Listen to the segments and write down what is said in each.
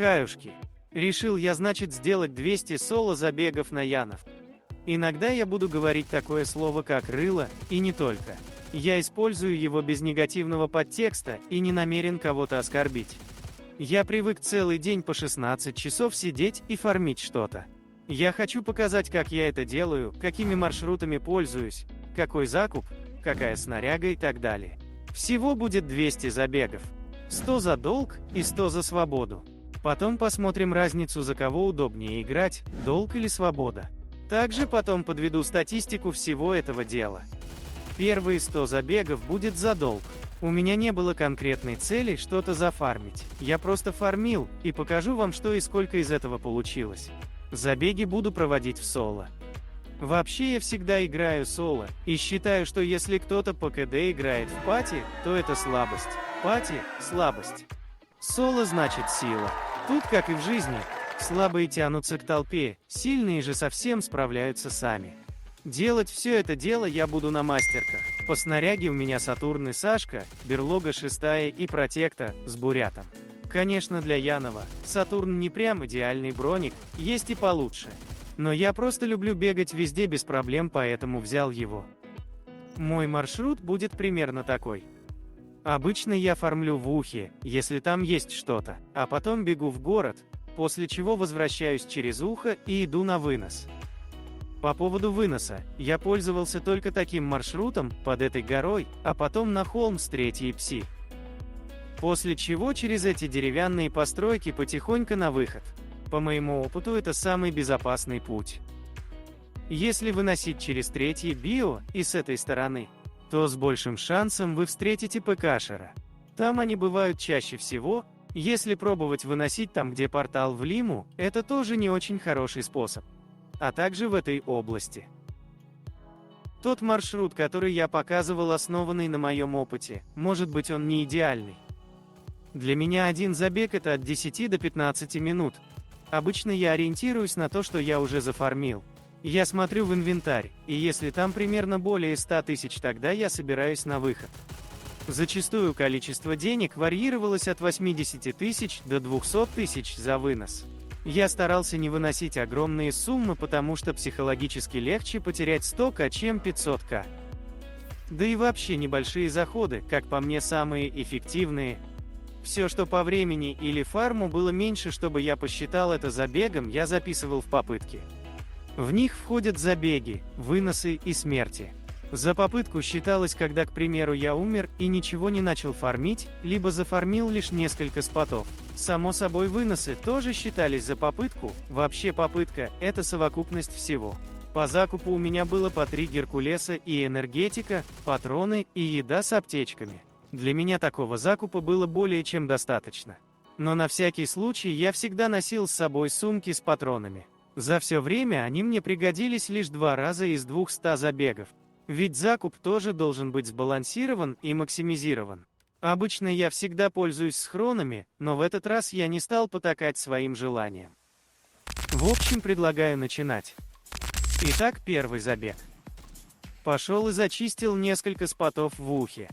Хаюшки. Решил я, значит, сделать 200 соло-забегов на янов. Иногда я буду говорить такое слово, как «рыло», и не только. Я использую его без негативного подтекста и не намерен кого-то оскорбить. Я привык целый день по 16 часов сидеть и фармить что-то. Я хочу показать, как я это делаю, какими маршрутами пользуюсь, какой закуп, какая снаряга и так далее. Всего будет 200 забегов. 100 за долг и 100 за свободу. Потом посмотрим разницу, за кого удобнее играть, долг или свобода. Также потом подведу статистику всего этого дела. Первые 100 забегов будет за долг. У меня не было конкретной цели что-то зафармить. Я просто фармил, и покажу вам, что и сколько из этого получилось. Забеги буду проводить в соло. Вообще я всегда играю соло, и считаю, что если кто-то по КД играет в пати, то это слабость. Пати – слабость. Соло значит сила. Тут, как и в жизни, слабые тянутся к толпе, сильные же совсем справляются сами. Делать все это дело я буду на мастерках. По снаряге у меня Сатурн и Сашка, берлога 6 и протекта с бурятом. Конечно, для Янова Сатурн не прям идеальный броник, есть и получше. Но я просто люблю бегать везде без проблем, поэтому взял его. Мой маршрут будет примерно такой. Обычно я фармлю в Ухе, если там есть что-то, а потом бегу в город, после чего возвращаюсь через Ухо и иду на вынос. По поводу выноса, я пользовался только таким маршрутом, под этой горой, а потом на холм с 3-й пси. После чего через эти деревянные постройки потихоньку на выход. По моему опыту, это самый безопасный путь. Если выносить через 3-й био и с этой стороны, то с большим шансом вы встретите ПКшера. Там они бывают чаще всего. Если пробовать выносить там, где портал в Лиму, это тоже не очень хороший способ. А также в этой области. Тот маршрут, который я показывал, основанный на моем опыте, может быть, он не идеальный. Для меня один забег это от 10 до 15 минут. Обычно я ориентируюсь на то, что я уже зафармил. Я смотрю в инвентарь, и если там примерно более 100 тысяч, тогда я собираюсь на выход. Зачастую количество денег варьировалось от 80 тысяч до 200 тысяч за вынос. Я старался не выносить огромные суммы, потому что психологически легче потерять 100к, чем 500к. Да и вообще небольшие заходы, как по мне, самые эффективные. Все, что по времени или фарму было меньше, чтобы я посчитал это забегом, я записывал в попытки. В них входят забеги, выносы и смерти. За попытку считалось, когда, к примеру, я умер и ничего не начал фармить, либо зафармил лишь несколько спотов. Само собой, выносы тоже считались за попытку. Вообще попытка – это совокупность всего. По закупу у меня было по 3 Геркулеса и энергетика, патроны и еда с аптечками. Для меня такого закупа было более чем достаточно. Но на всякий случай я всегда носил с собой сумки с патронами. За все время они мне пригодились лишь 2 раза из 200 забегов. Ведь закуп тоже должен быть сбалансирован и максимизирован. Обычно я всегда пользуюсь схронами, но в этот раз я не стал потакать своим желаниям. В общем, предлагаю начинать. Итак, первый забег. Пошел и зачистил несколько спотов в Ухе.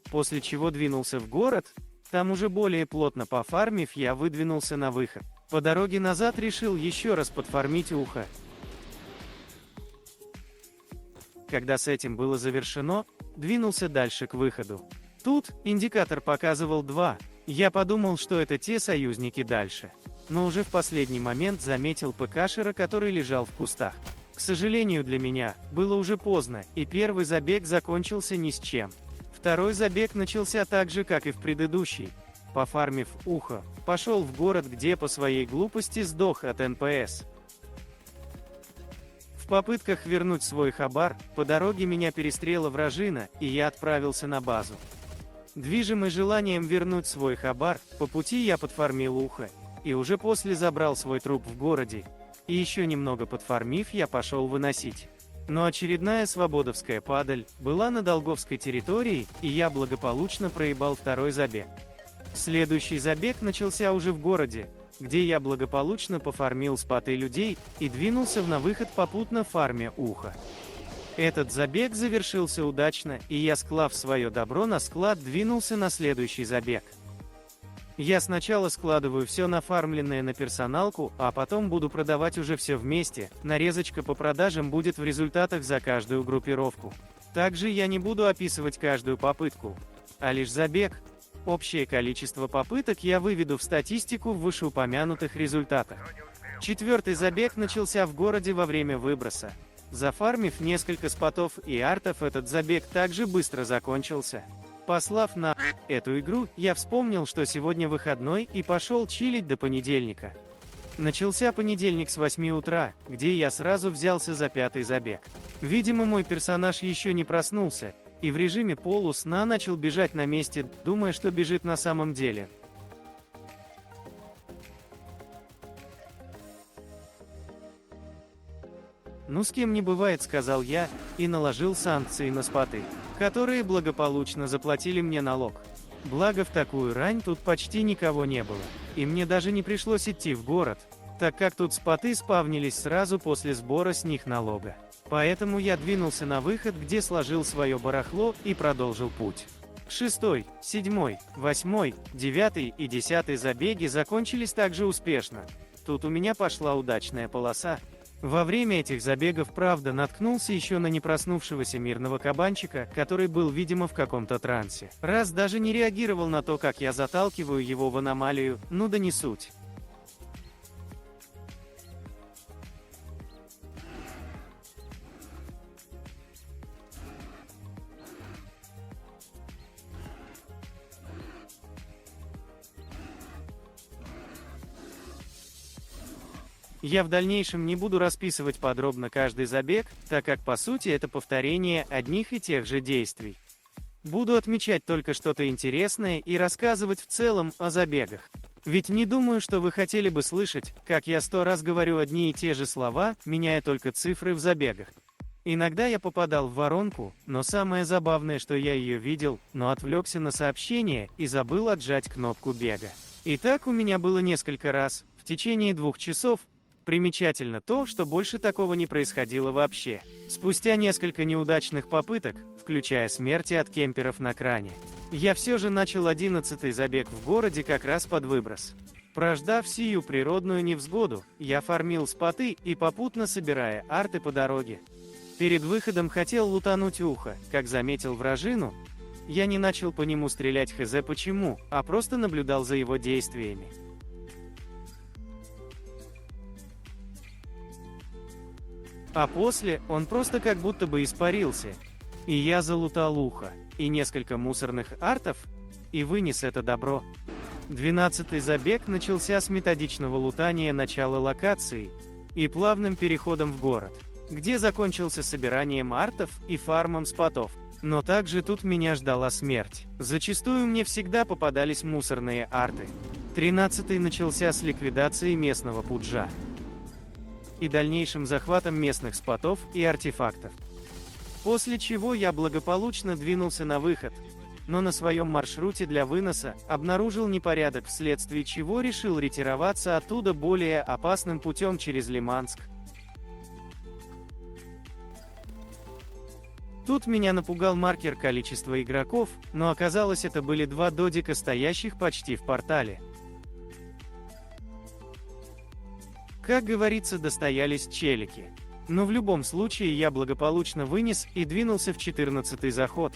После чего двинулся в город, там уже более плотно пофармив, я выдвинулся на выход. По дороге назад решил еще раз подфармить Ухо. Когда с этим было завершено, двинулся дальше к выходу. Тут индикатор показывал 2, я подумал, что это те союзники дальше. Но уже в последний момент заметил ПКшера, который лежал в кустах. К сожалению для меня, было уже поздно, и первый забег закончился ни с чем. Второй забег начался так же, как и в предыдущий. Пофармив Ухо, пошел в город, где по своей глупости сдох от НПС. В попытках вернуть свой хабар, по дороге меня перестрела вражина, и я отправился на базу. Движимый желанием вернуть свой хабар, по пути я подфармил Ухо, и уже после забрал свой труп в городе, и еще немного подфармив, я пошел выносить. Но очередная свободовская падаль была на Долговской территории, и я благополучно проебал второй забег. Следующий забег начался уже в городе, где я благополучно пофармил споты людей и двинулся на выход, попутно фарме Ухо. Этот забег завершился удачно, и я, склав свое добро на склад, двинулся на следующий забег. Я сначала складываю все нафармленное на персоналку, а потом буду продавать уже все вместе, нарезочка по продажам будет в результатах за каждую группировку. Также я не буду описывать каждую попытку, а лишь забег. Общее количество попыток я выведу в статистику в вышеупомянутых результатах. Четвертый забег начался в городе во время выброса. Зафармив несколько спотов и артов, этот забег также быстро закончился. Послав на эту игру, я вспомнил, что сегодня выходной, и пошел чилить до понедельника. Начался понедельник с 8 утра, где я сразу взялся за пятый забег. Видимо, мой персонаж еще не проснулся, и в режиме полусна начал бежать на месте, думая, что бежит на самом деле. «Ну с кем не бывает», — сказал я, и наложил санкции на споты, которые благополучно заплатили мне налог. Благо в такую рань тут почти никого не было, и мне даже не пришлось идти в город, так как тут споты спавнились сразу после сбора с них налога. Поэтому я двинулся на выход, где сложил свое барахло, и продолжил путь. Шестой, седьмой, восьмой, девятый и 10 забеги закончились также успешно. Тут у меня пошла удачная полоса. Во время этих забегов, правда, наткнулся еще на непроснувшегося мирного кабанчика, который был, видимо, в каком-то трансе. Раз даже не реагировал на то, как я заталкиваю его в аномалию, ну да не суть. Я в дальнейшем не буду расписывать подробно каждый забег, так как по сути это повторение одних и тех же действий. Буду отмечать только что-то интересное и рассказывать в целом о забегах. Ведь не думаю, что вы хотели бы слышать, как я 100 раз говорю одни и те же слова, меняя только цифры в забегах. Иногда я попадал в воронку, но самое забавное, что я ее видел, но отвлекся на сообщение и забыл отжать кнопку бега. И так у меня было несколько раз, в течение 2 часов. Примечательно то, что больше такого не происходило вообще. Спустя несколько неудачных попыток, включая смерти от кемперов на кране, я все же начал 11-й забег в городе как раз под выброс. Прождав сию природную невзгоду, я фармил споты и попутно собирая арты по дороге. Перед выходом хотел лутануть ухо, как заметил вражину. Я не начал по нему стрелять хз почему, а просто наблюдал за его действиями. А после, он просто как будто бы испарился. И я залутал ухо, и несколько мусорных артов, и вынес это добро. 12-й забег начался с методичного лутания начала локации, и плавным переходом в город, где закончился собиранием артов и фармом спотов. Но также тут меня ждала смерть. Зачастую мне всегда попадались мусорные арты. 13-й начался с ликвидации местного пуджа и дальнейшим захватом местных спотов и артефактов. После чего я благополучно двинулся на выход, но на своем маршруте для выноса обнаружил непорядок, вследствие чего решил ретироваться оттуда более опасным путем через Лиманск. Тут меня напугал маркер количества игроков, но оказалось, это были 2 додика, стоящих почти в портале. Как говорится, достоялись челики. Но в любом случае я благополучно вынес и двинулся в 14-й заход.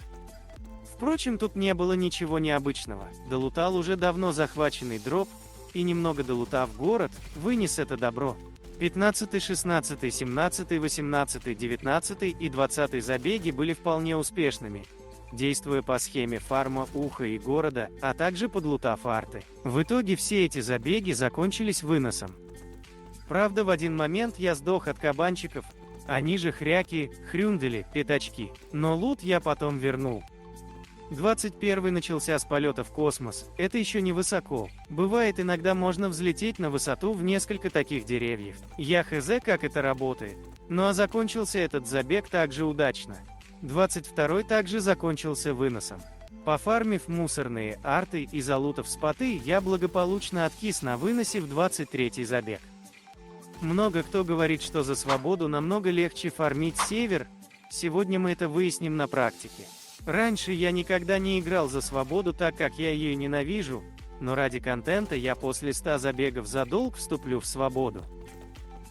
Впрочем, тут не было ничего необычного. Долутал уже давно захваченный дроп, и немного долутав город, вынес это добро. 15-й, 16-й, 17-й, 18-й, 19-й и 20-й забеги были вполне успешными, действуя по схеме фарма уха и города, а также подлутав арты. В итоге все эти забеги закончились выносом. Правда, в один момент я сдох от кабанчиков, они же хряки, хрюндели, пятачки, но лут я потом вернул. 21-й начался с полета в космос, это еще не высоко, бывает иногда можно взлететь на высоту в несколько таких деревьев. Я хз как это работает. Ну а закончился этот забег также удачно. 22-й также закончился выносом. Пофармив мусорные арты и залутав споты, я благополучно откис на выносе в 23-й забег. Много кто говорит, что за свободу намного легче фармить север, сегодня мы это выясним на практике. Раньше я никогда не играл за свободу, так как я ее ненавижу, но ради контента я после 100 забегов за долг вступлю в свободу.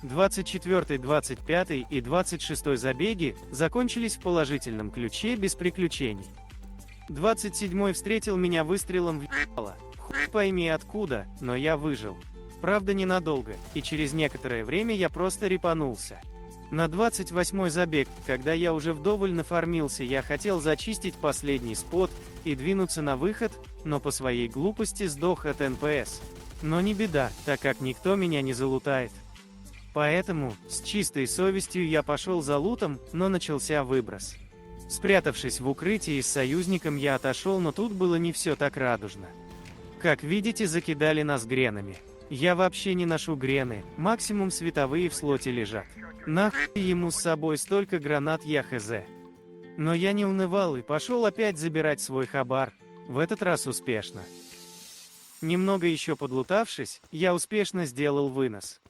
24, 25 и 26 забеги закончились в положительном ключе без приключений. 27 встретил меня выстрелом в ебало. Хуй пойми откуда, но я выжил. Правда ненадолго, и через некоторое время я просто репанулся. На 28-й забег, когда я уже вдоволь нафармился, я хотел зачистить последний спот и двинуться на выход, но по своей глупости сдох от НПС. Но не беда, так как никто меня не залутает. Поэтому, с чистой совестью я пошел за лутом, но начался выброс. Спрятавшись в укрытии с союзником, я отошел, но тут было не все так радужно. Как видите, закидали нас гренами. Я вообще не ношу грены, максимум световые в слоте лежат. Нахуй ему с собой столько гранат, я хз. Но я не унывал и пошел опять забирать свой хабар, в этот раз успешно. Немного еще подлутавшись, я успешно сделал вынос.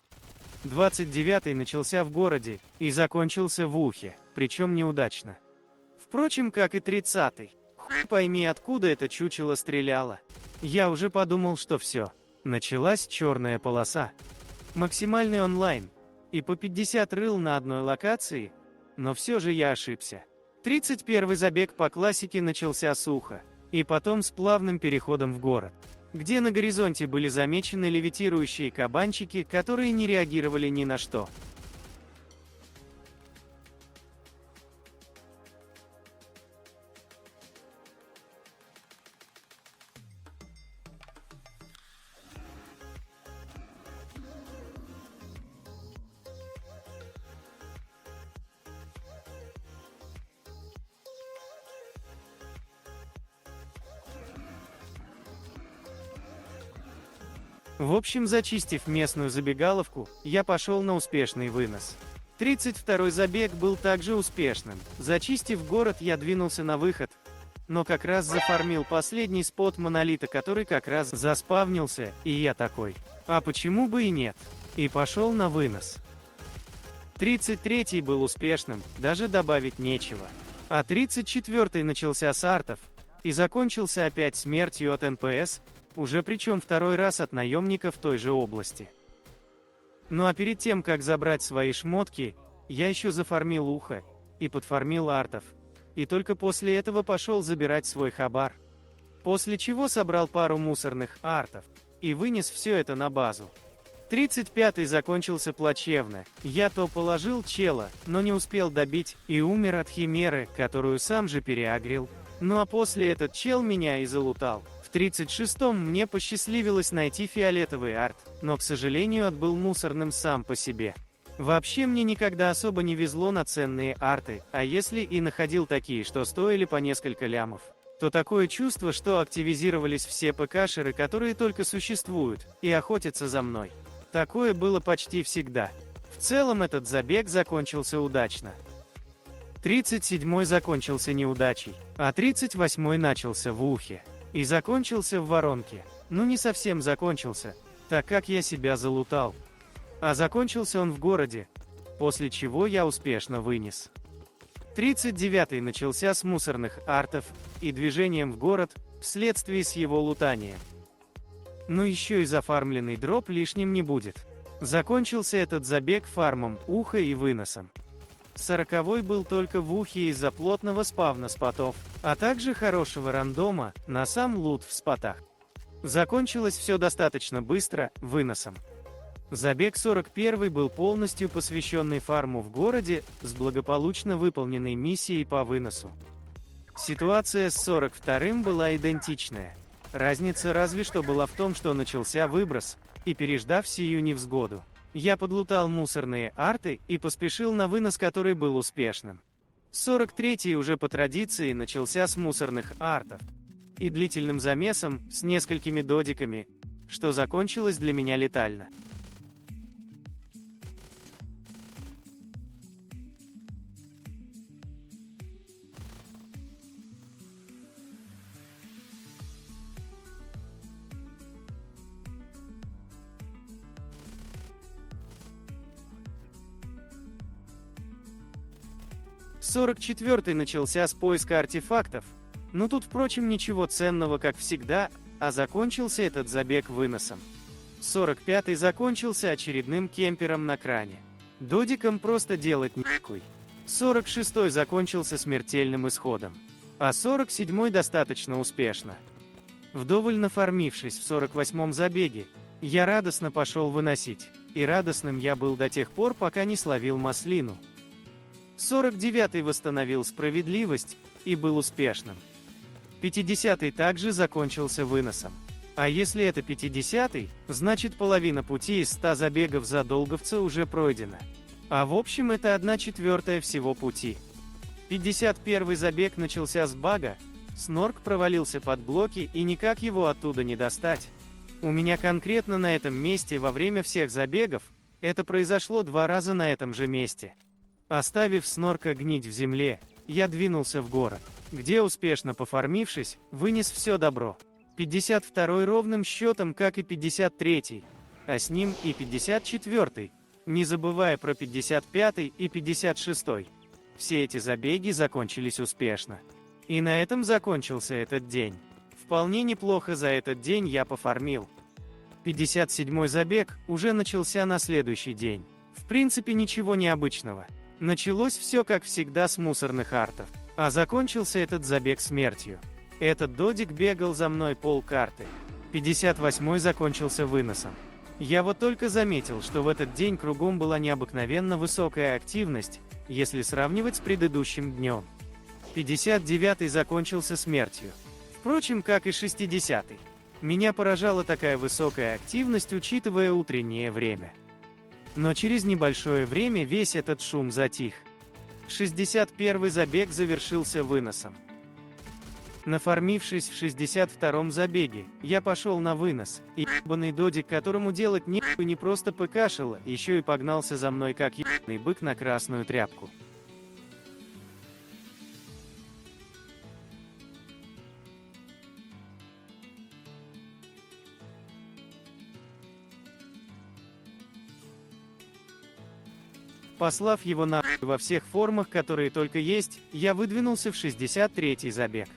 29-й начался в городе и закончился в ухе, причем неудачно. Впрочем, как и 30-й. Хуй пойми, откуда это чучело стреляло. Я уже подумал, что все. Началась черная полоса. Максимальный онлайн. И по 50 рыл на одной локации, но все же я ошибся. 31-й забег по классике начался сухо, и потом с плавным переходом в город, где на горизонте были замечены левитирующие кабанчики, которые не реагировали ни на что. В общем, зачистив местную забегаловку, я пошел на успешный вынос. 32-й забег был также успешным. Зачистив город, я двинулся на выход, но как раз зафармил последний спот монолита, который как раз заспавнился, и я такой: а почему бы и нет? И пошел на вынос. 33-й был успешным, даже добавить нечего. А 34-й начался с артов, и закончился опять смертью от НПС, уже причем второй раз от наемников той же области. Ну а перед тем, как забрать свои шмотки, я еще зафармил ухо и подфармил артов, и только после этого пошел забирать свой хабар. После чего собрал пару мусорных артов и вынес все это на базу. 35-й закончился плачевно, я то положил чела, но не успел добить и умер от химеры, которую сам же переагрил. Ну а после этот чел меня и залутал. В 36-м мне посчастливилось найти фиолетовый арт, но, к сожалению, арт был мусорным сам по себе. Вообще мне никогда особо не везло на ценные арты, а если и находил такие, что стоили по несколько лямов, то такое чувство, что активизировались все ПКшеры, которые только существуют, и охотятся за мной. Такое было почти всегда. В целом этот забег закончился удачно. 37-й закончился неудачей, а 38-й начался в ухе. И закончился в воронке. Ну не совсем закончился, так как я себя залутал. А закончился он в городе, после чего я успешно вынес. 39-й начался с мусорных артов и движением в город, вследствие с его лутания. Ну еще и зафармленный дроп лишним не будет. Закончился этот забег фармом уха и выносом. 40-й был только в ухе из-за плотного спавна спотов, а также хорошего рандома на сам лут в спотах. Закончилось все достаточно быстро, выносом. Забег 41-й был полностью посвященный фарму в городе, с благополучно выполненной миссией по выносу. Ситуация с 42-м была идентичная. Разница разве что была в том, что начался выброс, и переждав сию невзгоду, я подлутал мусорные арты и поспешил на вынос, который был успешным. 43-й уже по традиции начался с мусорных артов и длительным замесом с несколькими додиками, что закончилось для меня летально. С 44-й начался с поиска артефактов, но тут, впрочем, ничего ценного, как всегда, а закончился этот забег выносом. 45-й закончился очередным кемпером на кране. Додиком просто делать нехуй. 46-й закончился смертельным исходом. А 47-й достаточно успешно. Вдоволь нафармившись в 48-м забеге, я радостно пошел выносить. И радостным я был до тех пор, пока не словил маслину. 49-й восстановил справедливость и был успешным. 50-й также закончился выносом. А если это 50-й, значит половина пути из 100 забегов за долговца уже пройдена. А в общем это 1/4 всего пути. 51-й забег начался с бага, снорк провалился под блоки и никак его оттуда не достать. У меня конкретно на этом месте во время всех забегов, это произошло 2 раза на этом же месте. Оставив снорка гнить в земле, я двинулся в город, где успешно пофармившись, вынес все добро. 52-й ровным счетом, как и 53-й, а с ним и 54-й, не забывая про 55-й и 56-й. Все эти забеги закончились успешно. И на этом закончился этот день. Вполне неплохо за этот день я пофармил. 57-й забег уже начался на следующий день. В принципе ничего необычного. Началось все как всегда с мусорных артов, а закончился этот забег смертью. Этот додик бегал за мной полкарты. 58-й закончился выносом. Я вот только заметил, что в этот день кругом была необыкновенно высокая активность, если сравнивать с предыдущим днем. 59-й закончился смертью. Впрочем, как и 60-й. Меня поражала такая высокая активность, учитывая утреннее время. Но через небольшое время весь этот шум затих. 61-й забег завершился выносом. Нафармившись в 62-м забеге, я пошел на вынос, и ебаный додик, которому делать нехуй, не просто пыкашил, еще и погнался за мной как ебаный бык на красную тряпку. Послав его нахуй во всех формах, которые только есть, я выдвинулся в 63-й забег.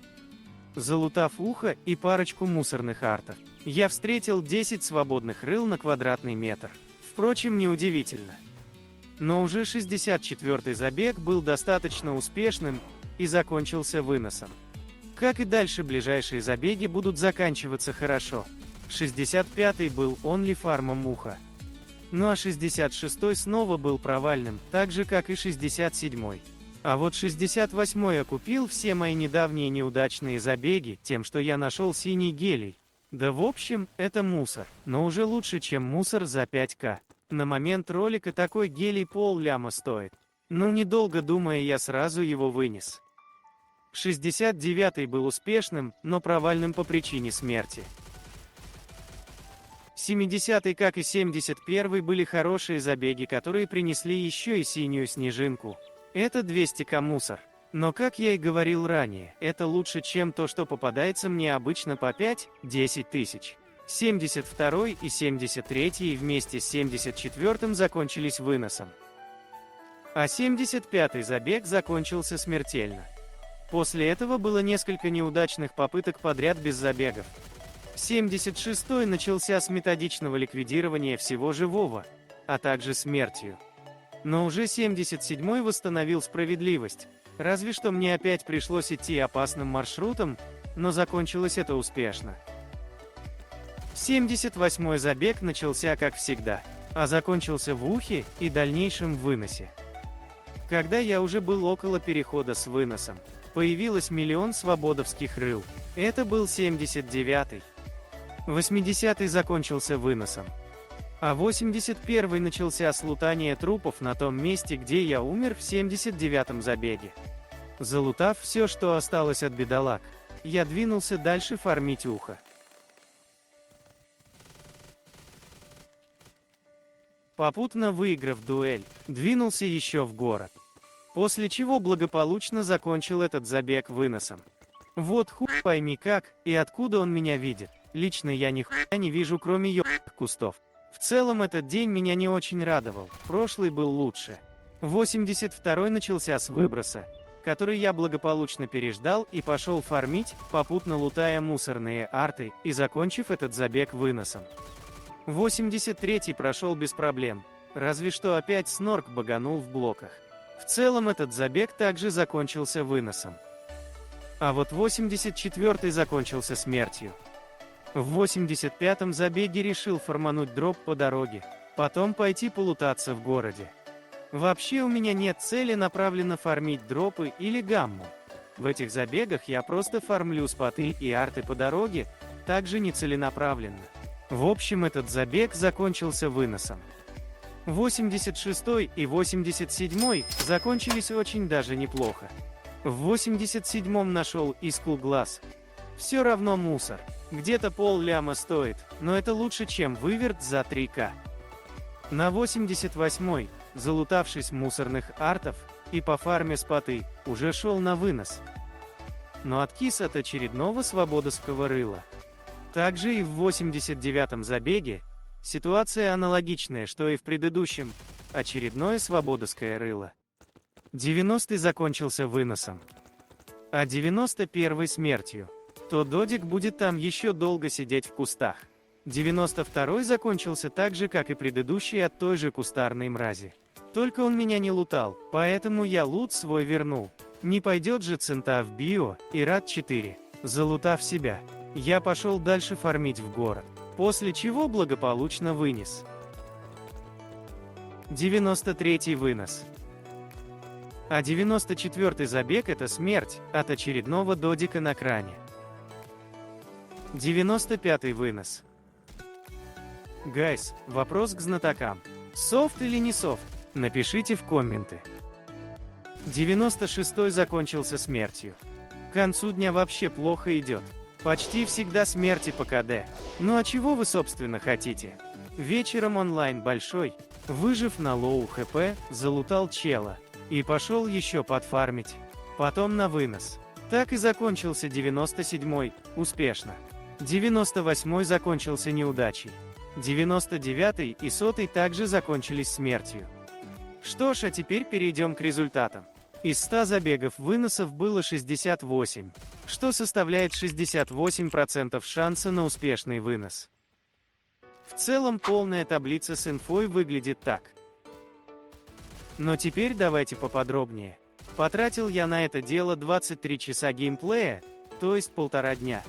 Залутав ухо и парочку мусорных артов, я встретил 10 свободных рыл на квадратный метр. Впрочем, неудивительно. Но уже 64-й забег был достаточно успешным и закончился выносом. Как и дальше, ближайшие забеги будут заканчиваться хорошо. 65-й был онли фармом уха. Ну а 66-й снова был провальным, так же как и 67-й. А вот 68-й окупил все мои недавние неудачные забеги тем, что я нашел синий гелий. Да в общем, это мусор, но уже лучше, чем мусор за 5К. На момент ролика такой гелий пол-ляма стоит. Ну недолго думая, я сразу его вынес. 69-й был успешным, но провальным по причине смерти. 70-й, как и 71-й, были хорошие забеги, которые принесли еще и синюю снежинку. Это 200к мусор. Но как я и говорил ранее, это лучше, чем то, что попадается мне обычно по 5-10 тысяч. 72-й и 73-й вместе с 74-м закончились выносом. А 75-й забег закончился смертельно. После этого было несколько неудачных попыток подряд без забегов. 76-й начался с методичного ликвидирования всего живого, а также смертью. Но уже 77-й восстановил справедливость, разве что мне опять пришлось идти опасным маршрутом, но закончилось это успешно. 78-й забег начался как всегда, а закончился в ухе и дальнейшем выносе. Когда я уже был около перехода с выносом, появилось миллион свободовских рыл. Это был 79-й. 80-й закончился выносом. А 81-й начался с лутания трупов на том месте, где я умер в 79-м забеге. Залутав все, что осталось от бедолаг, я двинулся дальше фармить ухо. Попутно выиграв дуэль, двинулся еще в город. После чего благополучно закончил этот забег выносом. Вот хуй пойми как, и откуда он меня видит. Лично я ни хуя не вижу, кроме ёбаных кустов. В целом этот день меня не очень радовал, прошлый был лучше. 82-й начался с выброса, который я благополучно переждал и пошел фармить, попутно лутая мусорные арты, и закончив этот забег выносом. 83-й прошел без проблем, разве что опять снорк баганул в блоках. В целом этот забег также закончился выносом. А вот 84-й закончился смертью. В 85-м забеге решил фармануть дроп по дороге, потом пойти полутаться в городе. Вообще у меня нет цели направленно фармить дропы или гамму. В этих забегах я просто фармлю споты и арты по дороге, также нецеленаправленно. В общем, этот забег закончился выносом. 86-й и 87-й закончились очень даже неплохо. В 87-м нашел искул глаз. Все равно мусор. Где-то пол-ляма стоит, но это лучше, чем выверт за 3К. На 88-й, залутавшись мусорных артов и по фарме споты, уже шел на вынос. Но откис от очередного свободовского рыла. Также и в 89-м забеге ситуация аналогичная, что и в предыдущем, очередное свободовское рыло. 90-й закончился выносом, а 91-й смертью. То додик будет там еще долго сидеть в кустах. 92-й закончился так же, как и предыдущий от той же кустарной мрази. Только он меня не лутал, поэтому я лут свой вернул. Не пойдет же цента в био и рад 4. Залутав себя, я пошел дальше фармить в город, после чего благополучно вынес. 93-й вынос. А 94-й забег — это смерть от очередного додика на кране. 95-й вынос. Гайс, вопрос к знатокам. Софт или не софт? Напишите в комменты. 96-й закончился смертью. К концу дня вообще плохо идет. Почти всегда смерти по КД. Ну а чего вы собственно хотите? Вечером онлайн большой, выжив на лоу хп, залутал чела. И пошел еще подфармить. Потом на вынос. Так и закончился 97-й, успешно. 98-й закончился неудачей. 99-й и 100-й также закончились смертью. Что ж, а теперь перейдем к результатам. Из 100 забегов выносов было 68, что составляет 68% шанса на успешный вынос. В целом полная таблица с инфой выглядит так. Но теперь давайте поподробнее. Потратил я на это дело 23 часа геймплея, то есть 1,5 дня.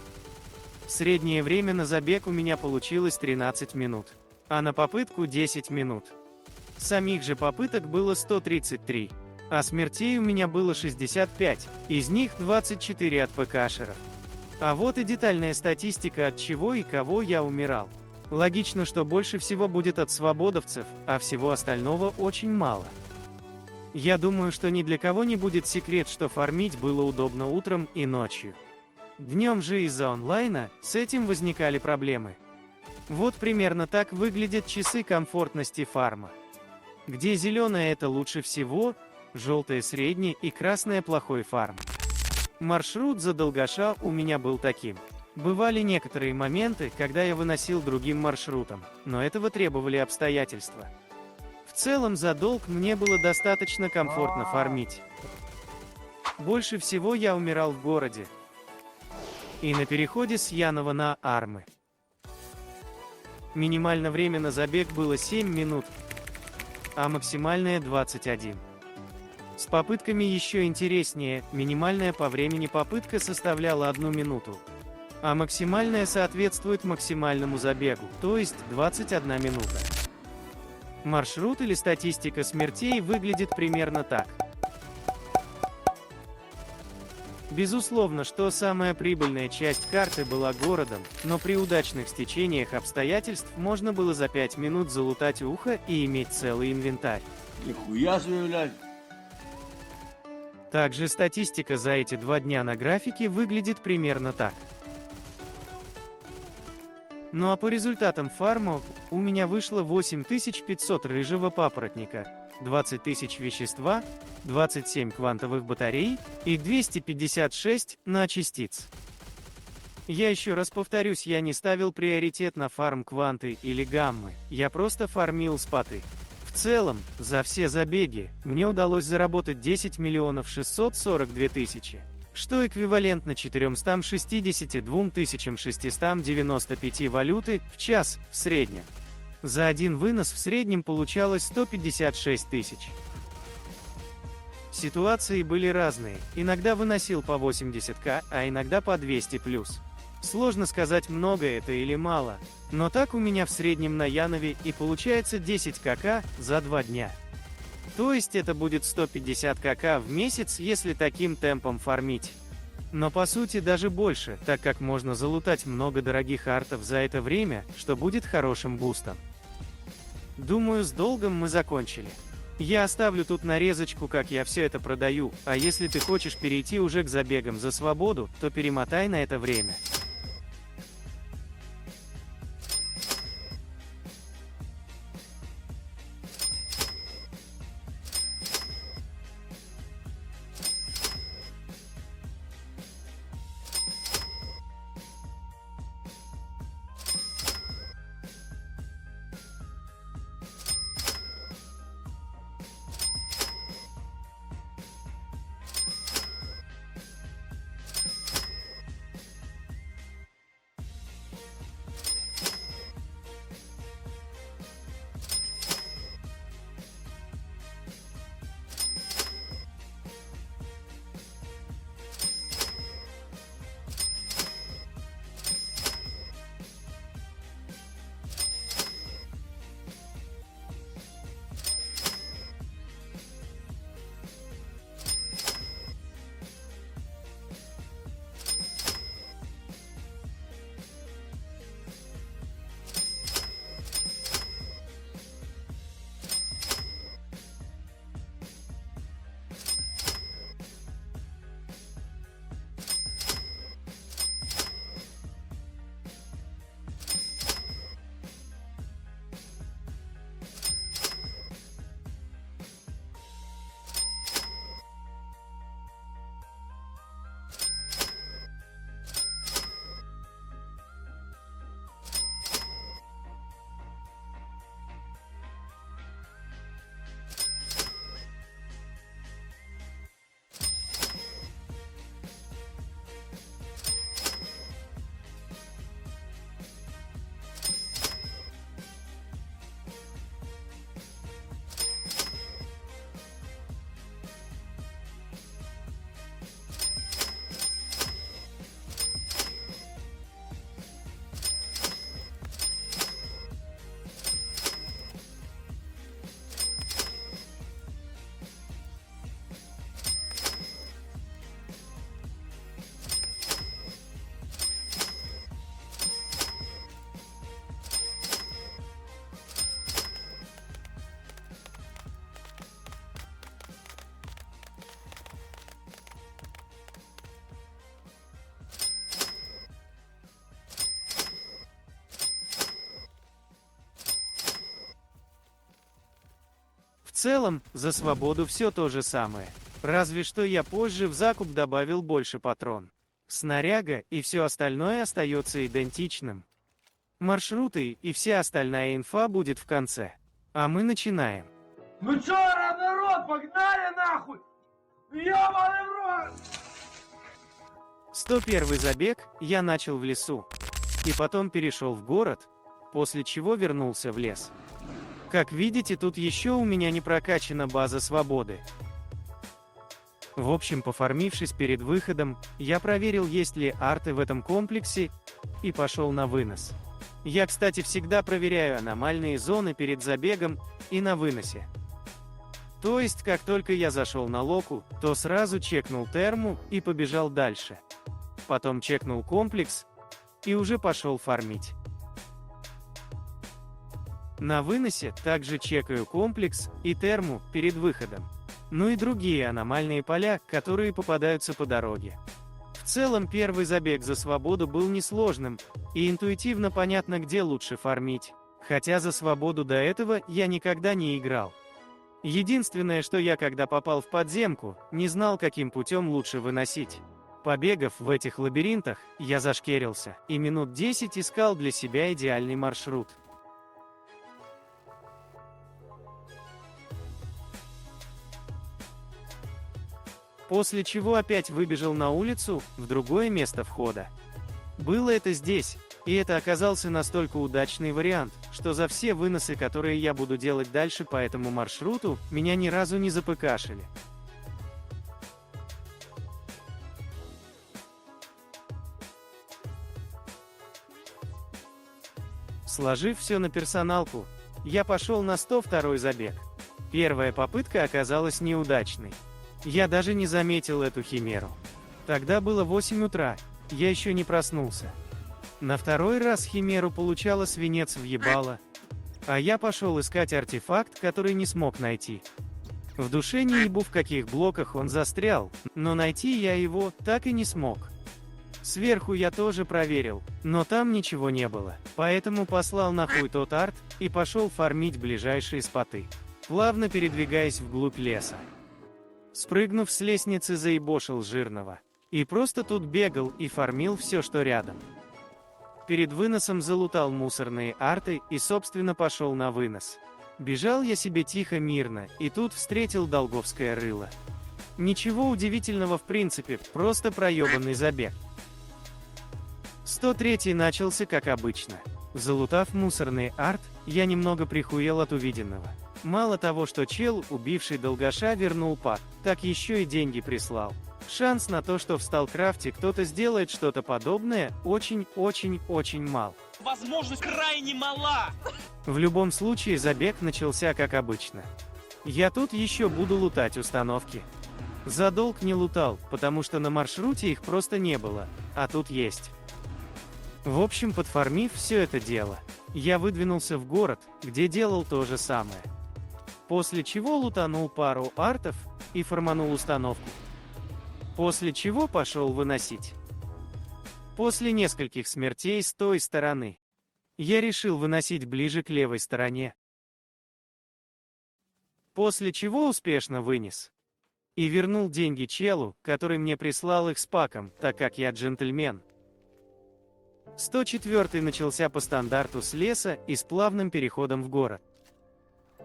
Среднее время на забег у меня получилось 13 минут, а на попытку 10 минут. Самих же попыток было 133, а смертей у меня было 65, из них 24 от ПКшеров. А вот и детальная статистика, от чего и кого я умирал. Логично, что больше всего будет от свободовцев, а всего остального очень мало. Я думаю, что ни для кого не будет секрет, что фармить было удобно утром и ночью. Днем же из-за онлайна с этим возникали проблемы. Вот примерно так выглядят часы комфортности фарма. Где зеленое — это лучше всего, желтое — средний и красное — плохой фарм. Маршрут за долгоша у меня был таким. Бывали некоторые моменты, когда я выносил другим маршрутом, но этого требовали обстоятельства. В целом за долг мне было достаточно комфортно фармить. Больше всего я умирал в городе и на переходе с Янова на Армы. Минимальное время на забег было 7 минут, а максимальное 21. С попытками еще интереснее, минимальная по времени попытка составляла 1 минуту, а максимальная соответствует максимальному забегу, то есть 21 минута. Маршрут или статистика смертей выглядит примерно так. Безусловно, что самая прибыльная часть карты была городом, но при удачных стечениях обстоятельств можно было за 5 минут залутать ухо и иметь целый инвентарь. Нихуя себе, блядь. Также статистика за эти 2 дня на графике выглядит примерно так. Ну а по результатам фарма у меня вышло 8500 рыжего папоротника, 20 тысяч вещества, 27 квантовых батарей и 256 на частиц. Я еще раз повторюсь, я не ставил приоритет на фарм кванты или гаммы, я просто фармил споты. В целом, за все забеги, мне удалось заработать 10 миллионов 642 тысячи, что эквивалентно 462 695 валюты в час в среднем. За один вынос в среднем получалось 156 тысяч. Ситуации были разные, иногда выносил по 80к, а иногда по 200+. Сложно сказать, много это или мало, но так у меня в среднем на Янове и получается 10 кк за 2 дня. То есть это будет 150 кк в месяц, если таким темпом фармить. Но по сути даже больше, так как можно залутать много дорогих артов за это время, что будет хорошим бустом. Думаю, с долгом мы закончили. Я оставлю тут нарезочку, как я все это продаю, а если ты хочешь перейти уже к забегам за свободу, то перемотай на это время. В целом, за свободу все то же самое. Разве что я позже в закуп добавил больше патрон. Снаряга и все остальное остается идентичным. Маршруты и вся остальная инфа будет в конце. А мы начинаем. Ну чё, народ, погнали нахуй! Ёбаный в рот! 101 забег я начал в лесу. И потом перешел в город, после чего вернулся в лес. Как видите, тут еще у меня не прокачана база свободы. В общем, пофармившись перед выходом, я проверил, есть ли арты в этом комплексе, и пошел на вынос. Я, кстати, всегда проверяю аномальные зоны перед забегом и на выносе. То есть, как только я зашел на локу, то сразу чекнул терму и побежал дальше. Потом чекнул комплекс и уже пошел фармить. На выносе также чекаю комплекс и терму перед выходом. Ну и другие аномальные поля, которые попадаются по дороге. В целом, первый забег за свободу был несложным, и интуитивно понятно, где лучше фармить. Хотя за свободу до этого я никогда не играл. Единственное, что я, когда попал в подземку, не знал, каким путем лучше выносить. Побегав в этих лабиринтах, я зашкерился, и минут 10 искал для себя идеальный маршрут. После чего опять выбежал на улицу, в другое место входа. Было это здесь, и это оказался настолько удачный вариант, что за все выносы, которые я буду делать дальше по этому маршруту, меня ни разу не запыкашили. Сложив все на персоналку, я пошел на 102-й забег. Первая попытка оказалась неудачной. Я даже не заметил эту химеру. Тогда было 8 утра, я еще не проснулся. На второй раз химеру получала свинец въебала, а я пошел искать артефакт, который не смог найти. В душе не ебу, в каких блоках он застрял, но найти я его так и не смог. Сверху я тоже проверил, но там ничего не было, поэтому послал нахуй тот арт и пошел фармить ближайшие споты, плавно передвигаясь вглубь леса. Спрыгнув с лестницы, заебошил жирного. И просто тут бегал и фармил все, что рядом. Перед выносом залутал мусорные арты и, собственно, пошел на вынос. Бежал я себе тихо, мирно, и тут встретил долговское рыло. Ничего удивительного в принципе, просто проебанный забег. 103-й начался как обычно. Залутав мусорный арт, я немного прихуел от увиденного. Мало того, что чел, убивший долгаша, вернул пак, так еще и деньги прислал. Шанс на то, что в Сталкрафте кто-то сделает что-то подобное, очень мал. Возможность крайне мала. В любом случае, забег начался как обычно. Я тут еще буду лутать установки. За долг не лутал, потому что на маршруте их просто не было, а тут есть. В общем, подфармив все это дело, я выдвинулся в город, где делал то же самое. После чего лутанул пару артов и фарманул установку. После чего пошел выносить. После нескольких смертей с той стороны, я решил выносить ближе к левой стороне. После чего успешно вынес. И вернул деньги челу, который мне прислал их с паком, так как я джентльмен. 104-й начался по стандарту с леса и с плавным переходом в город.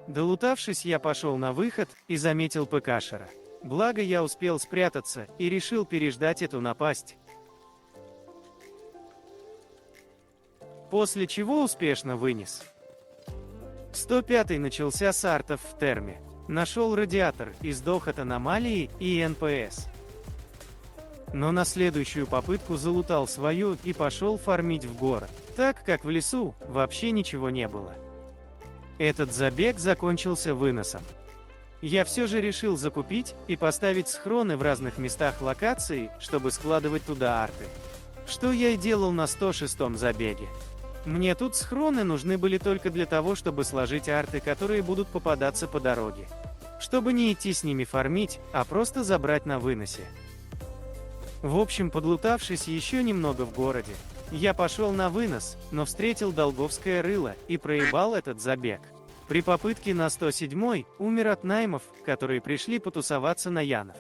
Долутавшись, я пошел на выход и заметил ПКшера. Благо я успел спрятаться и решил переждать эту напасть. После чего успешно вынес. 105-й начался с артов в терме. Нашел радиатор и сдох от аномалии и НПС. Но на следующую попытку залутал свою и пошел фармить в город, так как в лесу вообще ничего не было. Этот забег закончился выносом. Я все же решил закупить и поставить схроны в разных местах локации, чтобы складывать туда арты. Что я и делал на 106-м забеге. Мне тут схроны нужны были только для того, чтобы сложить арты, которые будут попадаться по дороге. Чтобы не идти с ними фармить, а просто забрать на выносе. В общем, подлутавшись еще немного в городе, я пошел на вынос, но встретил долговское рыло и проебал этот забег. При попытке на 107-й умер от наймов, которые пришли потусоваться на Янов.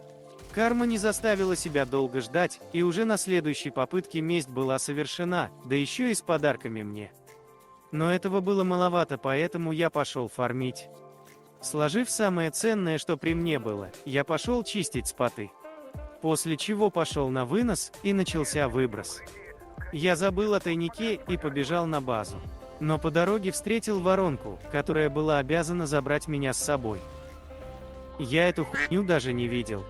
Карма не заставила себя долго ждать, и уже на следующей попытке месть была совершена, да еще и с подарками мне. Но этого было маловато, поэтому я пошел фармить. Сложив самое ценное, что при мне было, я пошел чистить споты. После чего пошел на вынос, и начался выброс. Я забыл о тайнике и побежал на базу. Но по дороге встретил воронку, которая была обязана забрать меня с собой. Я эту хуйню даже не видел.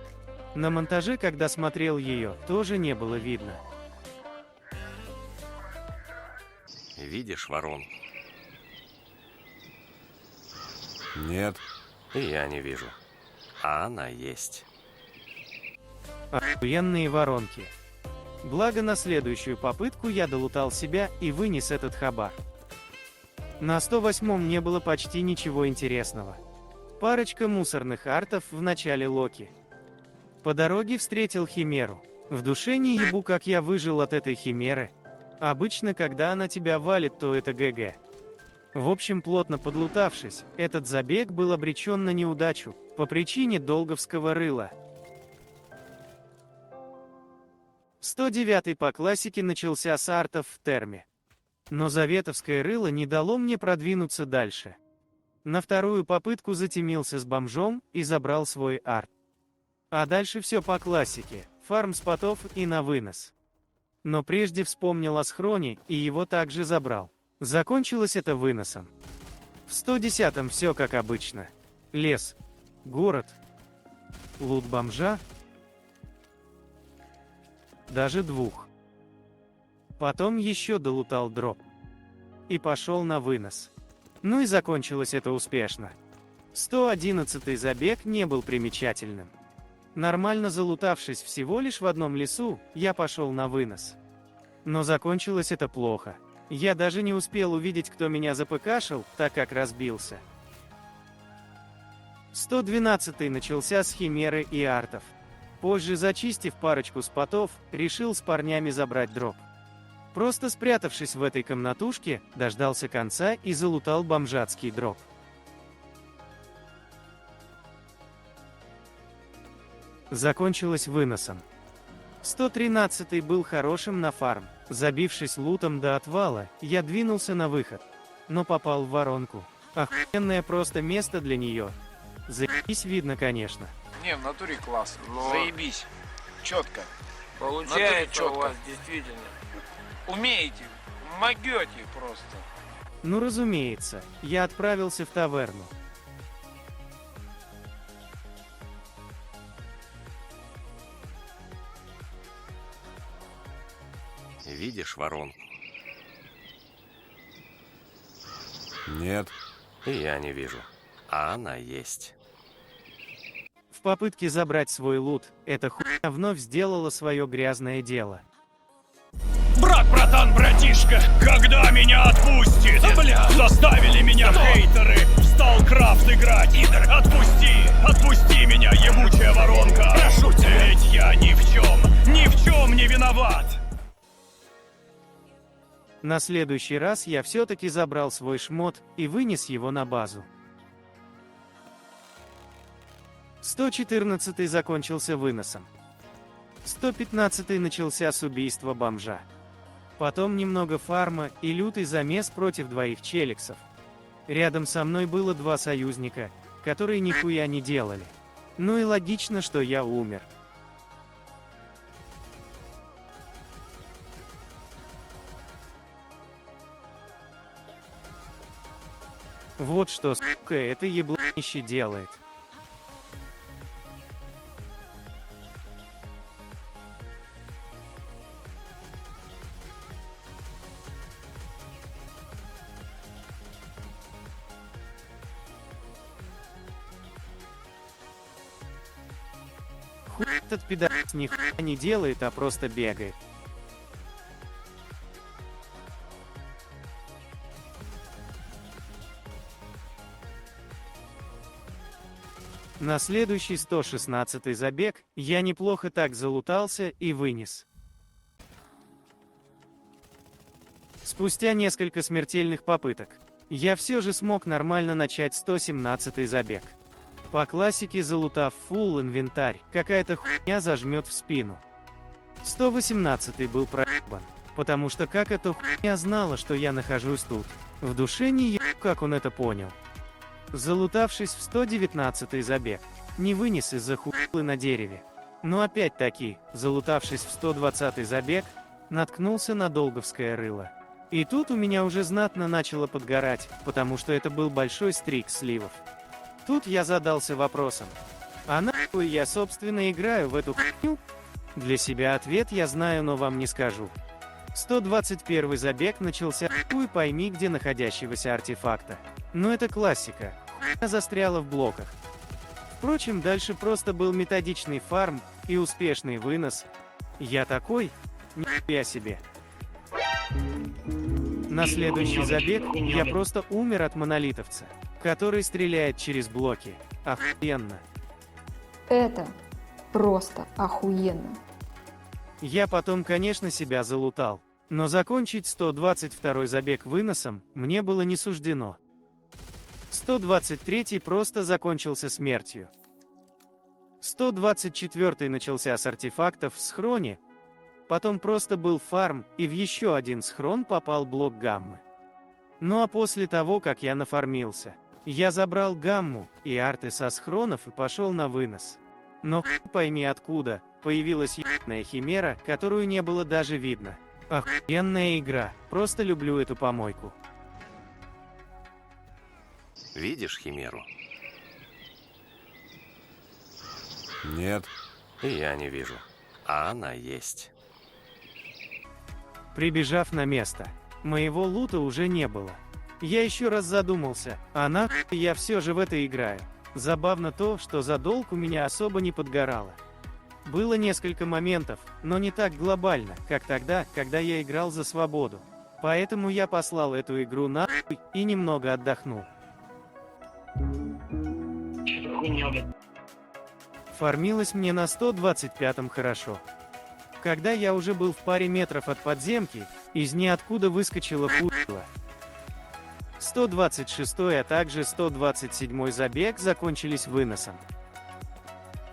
На монтаже, когда смотрел ее, тоже не было видно. Видишь воронку? Нет. И я не вижу. А она есть. Охуенные воронки. Благо на следующую попытку я долутал себя и вынес этот хабар. На 108-м не было почти ничего интересного. Парочка мусорных артов в начале Локи. По дороге встретил химеру. В душе не ебу, как я выжил от этой химеры. Обычно, когда она тебя валит, то это ГГ. В общем, плотно подлутавшись, этот забег был обречен на неудачу, по причине долговского рыла. 109-й по классике начался с артов в терме. Но заветовское рыло не дало мне продвинуться дальше. На вторую попытку затемился с бомжом и забрал свой арт. А дальше все по классике, фарм спотов и на вынос. Но прежде вспомнил о схроне и его также забрал. Закончилось это выносом. В 110-м все как обычно. Лес, город, лут бомжа, даже двух. Потом еще долутал дроп. И пошел на вынос. Ну и закончилось это успешно. 111-й забег не был примечательным. Нормально залутавшись всего лишь в одном лесу, я пошел на вынос. Но закончилось это плохо. Я даже не успел увидеть, кто меня запыкашил, так как разбился. 112-й начался с химеры и артов. Позже, зачистив парочку спотов, решил с парнями забрать дроп. Просто спрятавшись в этой комнатушке, дождался конца и залутал бомжатский дроп. Закончилось выносом. 113-й был хорошим на фарм. Забившись лутом до отвала, я двинулся на выход. Но попал в воронку. Охуенное просто место для нее. Заебись видно, конечно. Не, в натуре класс. Но- Заебись. Четко. Получается чётко. у вас действительно. Умеете. Могете просто. Ну разумеется, я отправился в таверну. Видишь воронку? Нет. И я не вижу. А она есть. В попытке забрать свой лут, эта хуйня вновь сделала свое грязное дело. Брат, братан, братишка, когда меня отпустит? Заставили меня хейтеры, стал крафт играть. Отпусти меня, ебучая воронка. Прошу тебя. Ведь я ни в чем не виноват. На следующий раз я все-таки забрал свой шмот и вынес его на базу. 114-й закончился выносом. 115-й начался с убийства бомжа. Потом немного фарма и лютый замес против двоих челиксов. Рядом со мной было два союзника, которые нихуя не делали. Ну и логично, что я умер. Вот что, сука, это ебланище делает. Хуй этот пидорас нихуя не делает, а просто бегает. На следующий 116-й забег я неплохо так залутался и вынес. Спустя несколько смертельных попыток, я все же смог нормально начать 117-й забег. По классике, залутав фулл инвентарь, какая-то хуйня зажмет в спину. 118-й был проебан, потому что как эта хуйня знала, что я нахожусь тут. В душе не ебу, как он это понял. Залутавшись в 119-й забег, не вынес из-за хуйлы на дереве. Но опять-таки, залутавшись в 120-й забег, наткнулся на долговское рыло. И тут у меня уже знатно начало подгорать, потому что это был большой стрик сливов. Тут я задался вопросом: а нахуй я собственно играю в эту хуйню? Для себя ответ я знаю, но вам не скажу. 121-й забег начался хуй пойми где находящегося артефакта. Но это классика, хуйня застряла в блоках. Впрочем, дальше просто был методичный фарм и успешный вынос. Я такой, нихуя себе. На следующий забег я просто умер от монолитовца, который стреляет через блоки. Охуенно. Это просто охуенно. Я потом, конечно, себя залутал, но закончить 122-й забег выносом мне было не суждено. 123-й просто закончился смертью. 124-й начался с артефактов в схроне, потом просто был фарм, и в еще один схрон попал блок гаммы. Ну а после того, как я нафармился, я забрал гамму и арты со схронов и пошел на вынос. Но пойми откуда, появилась ебаная химера, которую не было даже видно. Охуенная игра, просто люблю эту помойку. Видишь химеру? Нет. И я не вижу. А она есть. Прибежав на место, моего лута уже не было. Я еще раз задумался, а нахуй я все же в это играю. Забавно то, что за долг у меня особо не подгорало. Было несколько моментов, но не так глобально, как тогда, когда я играл за свободу. Поэтому я послал эту игру нахуй и немного отдохнул. Фармилось мне на 125-м хорошо. Когда я уже был в паре метров от подземки, из ниоткуда выскочила пуля. 126, а также 127 забег закончились выносом.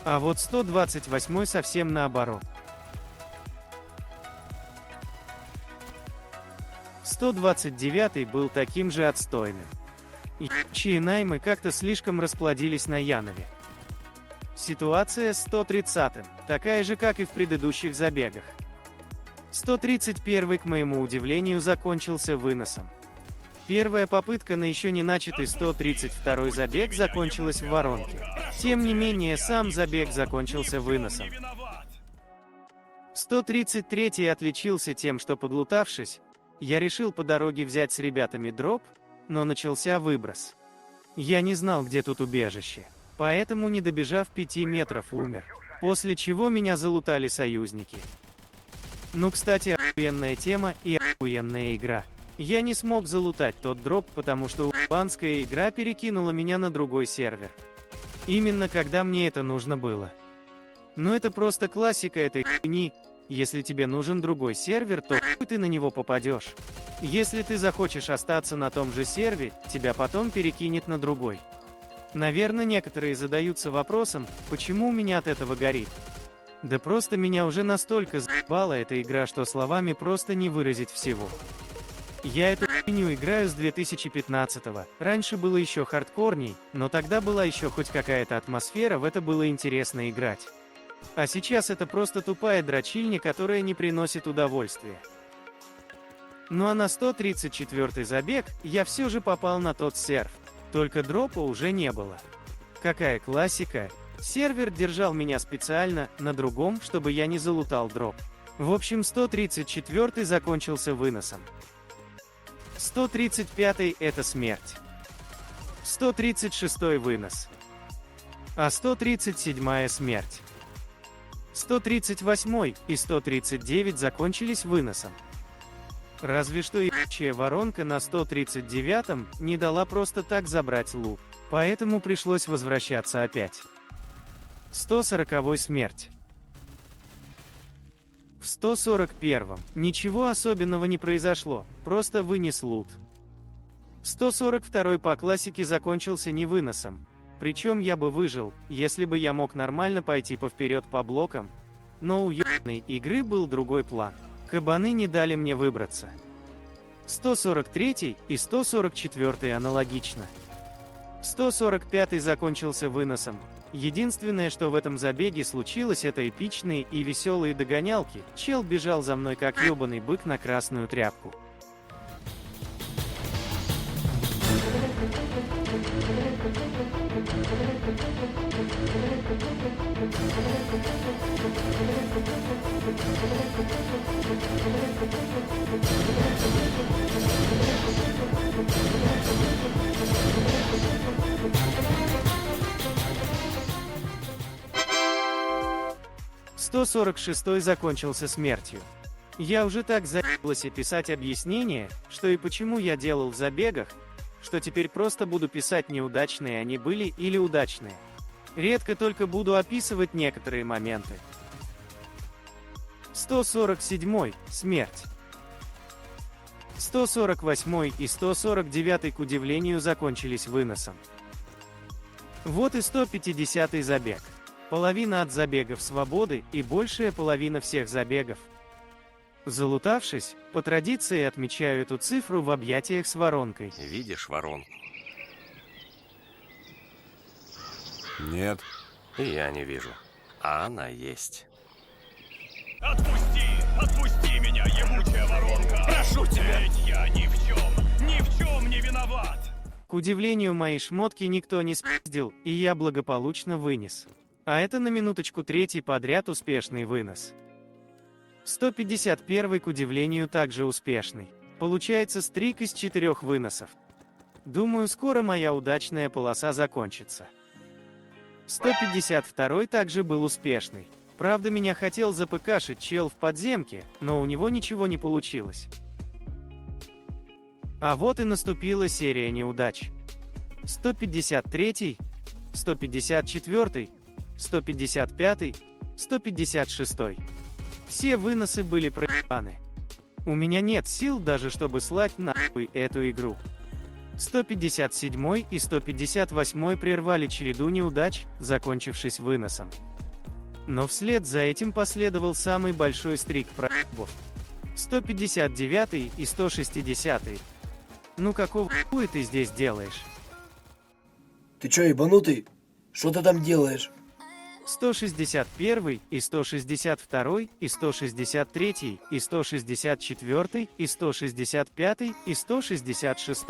А вот 128 совсем наоборот. 129 был таким же отстойным. Ебучие наймы как-то слишком расплодились на Янове. Ситуация с 130-м, такая же, как и в предыдущих забегах. 131, к моему удивлению, закончился выносом. Первая попытка на еще не начатый 132 забег закончилась в воронке. Тем не менее, сам забег закончился выносом. 133 отличился тем, что, подлутавшись, я решил по дороге взять с ребятами дроп, но начался выброс. Я не знал, где тут убежище, поэтому, не добежав 5 метров, умер. После чего меня залутали союзники. Ну, кстати, охуенная тема и охуенная игра. Я не смог залутать тот дроп, потому что уебанская игра перекинула меня на другой сервер. Именно когда мне это нужно было. Но это просто классика этой хуйни. Если тебе нужен другой сервер, то хуй ты на него попадешь. Если ты захочешь остаться на том же сервере, тебя потом перекинет на другой. Наверное, некоторые задаются вопросом, почему у меня от этого горит. Да просто меня уже настолько заебала эта игра, что словами просто не выразить всего. Я эту хуйню играю с 2015-го, раньше было еще хардкорней, но тогда была еще хоть какая-то атмосфера, в это было интересно играть. А сейчас это просто тупая дрочильня, которая не приносит удовольствия. Ну а на 134-й забег я все же попал на тот серв, только дропа уже не было. Какая классика, сервер держал меня специально на другом, чтобы я не залутал дроп. В общем, 134-й закончился выносом. 135-й – это смерть. 136-й вынос. А 137-я смерть. 138-й и 139 закончились выносом. Разве что ебучая воронка на 139-м не дала просто так забрать лут, поэтому пришлось возвращаться опять. 140-й смерть. В 141-м ничего особенного не произошло, просто вынес лут. 142-й по классике закончился не выносом, причем я бы выжил, если бы я мог нормально пойти повперед по блокам, но у ебаной игры был другой план. Кабаны не дали мне выбраться. 143-й и 144-й аналогично. 145-й закончился выносом. Единственное, что в этом забеге случилось, это эпичные и веселые догонялки. Чел бежал за мной как ёбаный бык на красную тряпку. «146-й 146 закончился смертью. Я уже так заебался писать объяснения, что и почему я делал в забегах, что теперь просто буду писать неудачные они были или удачные. Редко только буду описывать некоторые моменты. 147-й – смерть. 148-й и 149-й, к удивлению, закончились выносом. Вот и 150-й забег. Половина от забегов свободы и большая половина всех забегов. Залутавшись, по традиции отмечаю эту цифру в объятиях с воронкой. Видишь воронку? Нет. И я не вижу. А она есть. Отпусти, отпусти меня, ебучая воронка. Прошу тебя. Ведь я ни в чем не виноват. К удивлению, мои шмотки никто не спиздил, и я благополучно вынес. А это на минуточку третий подряд успешный вынос. 151 к удивлению также успешный. Получается стрик из 4 выносов. Думаю, скоро моя удачная полоса закончится. 152 также был успешный. Правда, меня хотел запыкашить чел в подземке, но у него ничего не получилось. А вот и наступила серия неудач. 153, 154, 155, 156. Все выносы были проебаны. У меня нет сил даже, чтобы слать нахуй эту игру. 157 и 158 прервали череду неудач, закончившись выносом. Но вслед за этим последовал самый большой стрик проебов. 159 и 160. Ну какого хуя ты здесь делаешь? Ты чё, ебанутый? Что ты там делаешь? 161 и 162 и 163 и 164 и 165 и 166.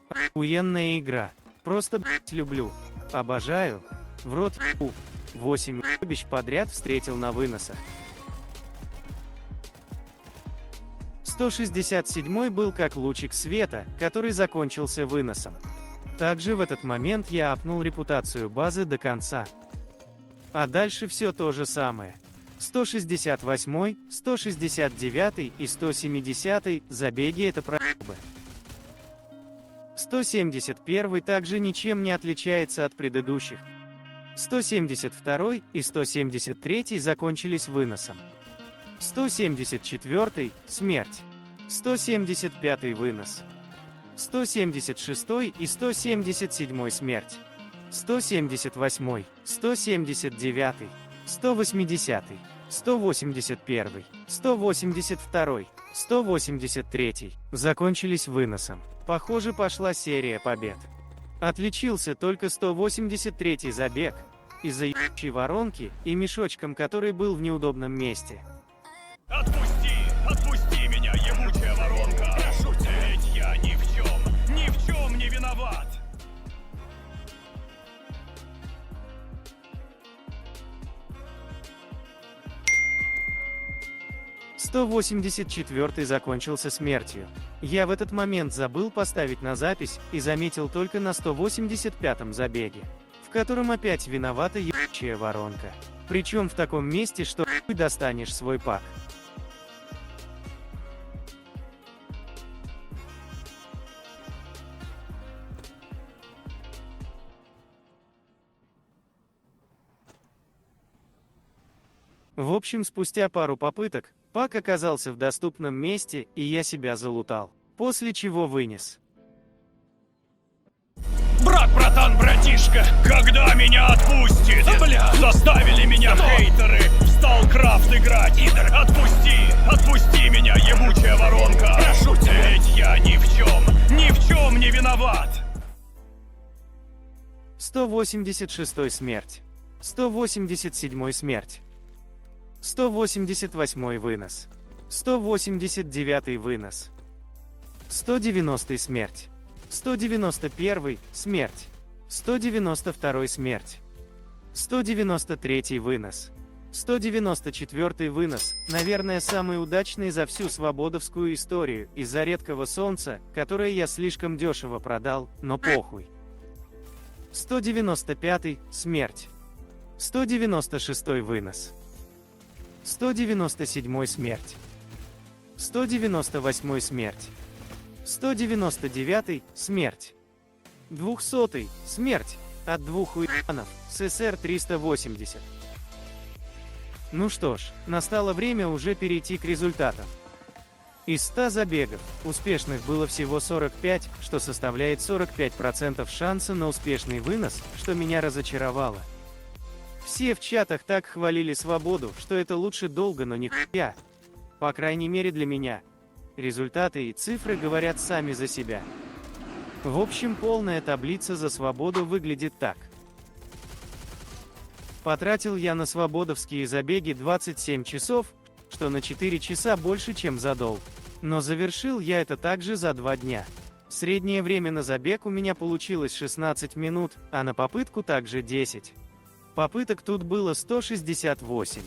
Охуенная игра. Просто, блять, люблю. Обожаю. В рот ебу. 8 ебищ подряд встретил на выносах. 167 был как лучик света, который закончился выносом. Также в этот момент я апнул репутацию базы до конца. А дальше все то же самое. 168, 169 и 170 забеги это проебы. 171 также ничем не отличается от предыдущих. 172 и 173 закончились выносом. 174 смерть. 175 вынос. 176 и 177 смерть. 178, 179, 180, 181, 182, 183 закончились выносом. Похоже, пошла серия побед. Отличился только 183 забег из-за ебучей воронки и мешочком, который был в неудобном месте. Отпусти, отпусти меня, ебучая воронка. Прошу тебя. Ведь я ни в чем не виноват. — 184 закончился смертью. Я в этот момент забыл поставить на запись и заметил только на 185 забеге, в котором опять виновата ебучая воронка. Причем в таком месте, что хуй достанешь свой пак. В общем, спустя пару попыток, пак оказался в доступном месте, и я себя залутал. После чего вынес. Брат, братан, братишка, когда меня отпустит? Заставили меня хейтеры в Сталкрафт играть. Отпусти меня, ебучая воронка. Прошу тебя. Ведь я ни в чем не виноват. 186 смерть. 187 смерть. 188 вынос. 189 вынос. 190 смерть. 191 смерть. 192 смерть. 193 вынос. 194 вынос, наверное, самый удачный за всю свободовскую историю, из-за редкого солнца, которое я слишком дешево продал, но похуй. 195 смерть. 196 вынос. 197 смерть. 198 смерть. 199 смерть. 200 смерть от двух уебанов с СР-380. Ну что ж, настало время уже перейти к результатам. Из 100 забегов, успешных было всего 45, что составляет 45% шанса на успешный вынос, что меня разочаровало. Все в чатах так хвалили свободу, что это лучше долго, но нихуя. По крайней мере для меня. Результаты и цифры говорят сами за себя. В общем, полная таблица за свободу выглядит так. Потратил я на свободовские забеги 27 часов, что на 4 часа больше, чем за долг. Но завершил я это также за 2 дня. Среднее время на забег у меня получилось 16 минут, а на попытку также 10. Попыток тут было 168.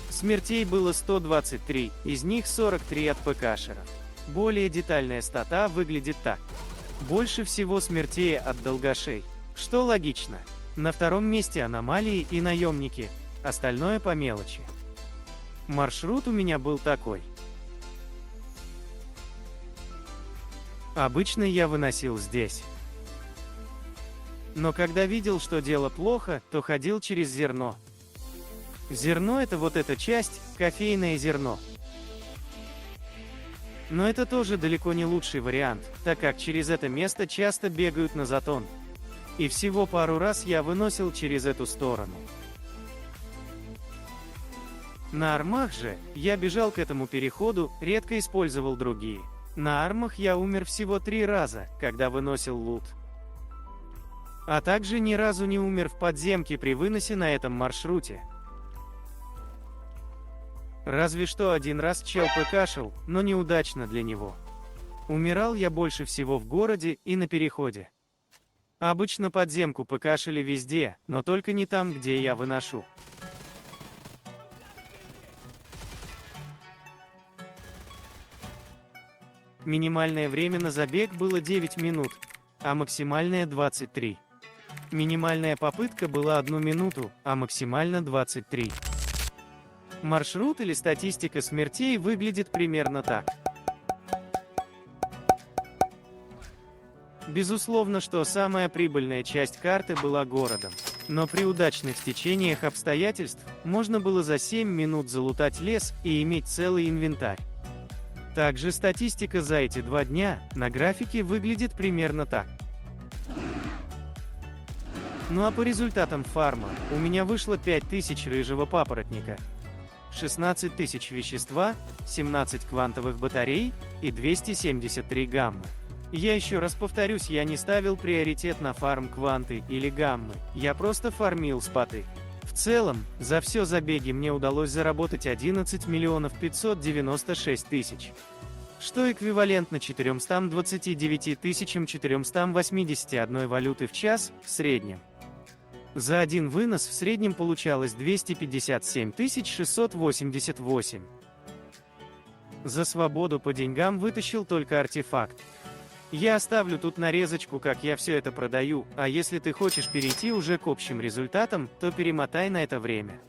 Смертей было 123, из них 43 от ПКшеров. Более детальная стата выглядит так. Больше всего смертей от долгашей, что логично. На втором месте аномалии и наемники, остальное по мелочи. Маршрут у меня был такой. Обычно я выносил здесь. Но когда видел, что дело плохо, то ходил через зерно. Зерно — это вот эта часть, кофейное зерно. Но это тоже далеко не лучший вариант, так как через это место часто бегают на затон. И всего пару раз я выносил через эту сторону. На армах же, я бежал к этому переходу, редко использовал другие. На армах я умер всего 3 раза, когда выносил лут. А также ни разу не умер в подземке при выносе на этом маршруте. Разве что один раз чел ПКшил, но неудачно для него. Умирал я больше всего в городе и на переходе. Обычно подземку ПКшили везде, но только не там, где я выношу. Минимальное время на забег было 9 минут, а максимальное 23. Минимальная попытка была 1 минуту, а максимально 23. Маршрут или статистика смертей выглядит примерно так. Безусловно, что самая прибыльная часть карты была городом. Но при удачных стечениях обстоятельств можно было за 7 минут залутать лес и иметь целый инвентарь. Также статистика за эти 2 дня на графике выглядит примерно так. Ну а по результатам фарма у меня вышло 5000 рыжего папоротника, 16 тысяч вещества, 17 квантовых батарей и 273 гаммы. Я еще раз повторюсь, я не ставил приоритет на фарм кванты или гаммы, я просто фармил споты. В целом, за все забеги мне удалось заработать 11 596 тысяч, что эквивалентно 429 481 валюты в час в среднем. За один вынос в среднем получалось 257 688. За свободу по деньгам вытащил только артефакт. Я оставлю тут нарезочку, как я все это продаю, а если ты хочешь перейти уже к общим результатам, то перемотай на это время.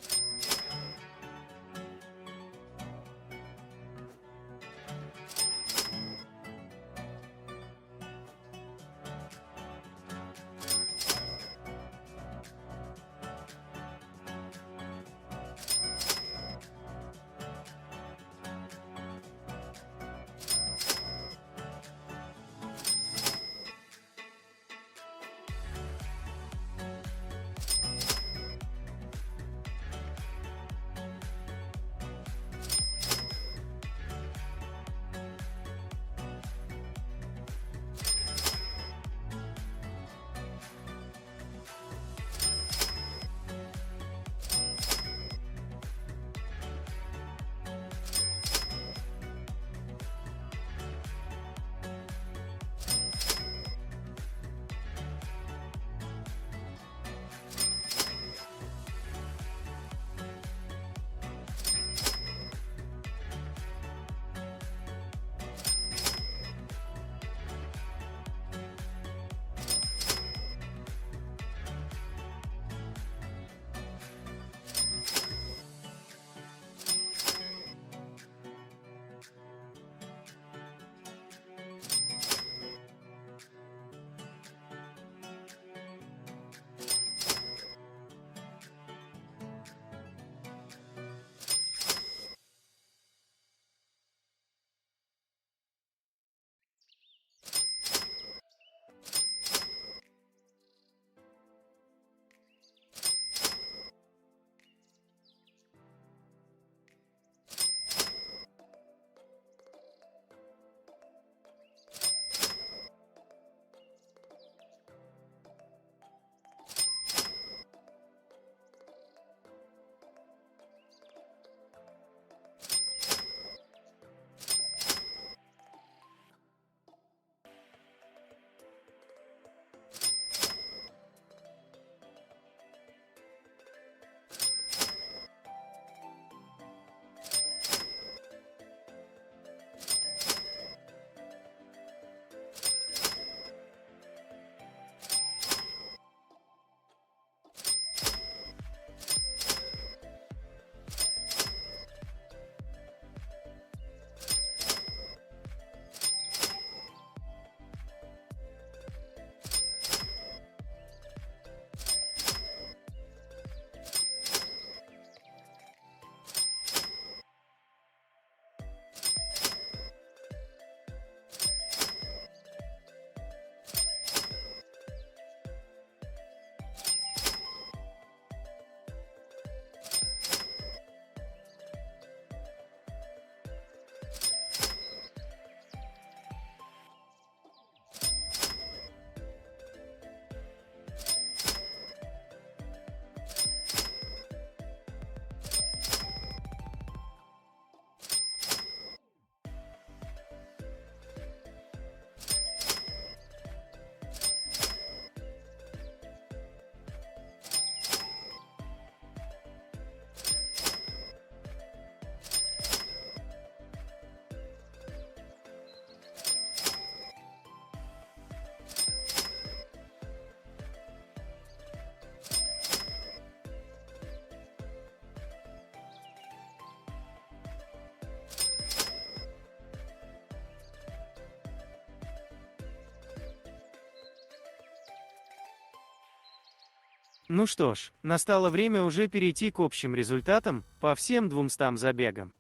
Ну что ж, настало время уже перейти к общим результатам по всем 200 забегам.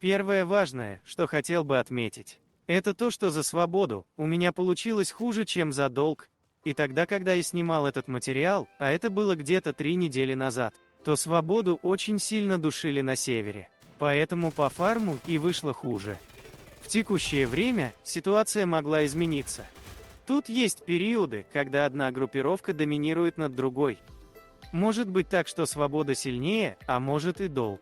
Первое важное, что хотел бы отметить, это то, что за свободу у меня получилось хуже, чем за долг. И тогда, когда я снимал этот материал, а это было где-то 3 недели назад, то свободу очень сильно душили на севере. Поэтому по фарму и вышло хуже. В текущее время ситуация могла измениться. Тут есть периоды, когда одна группировка доминирует над другой. Может быть так, что свобода сильнее, а может и долг.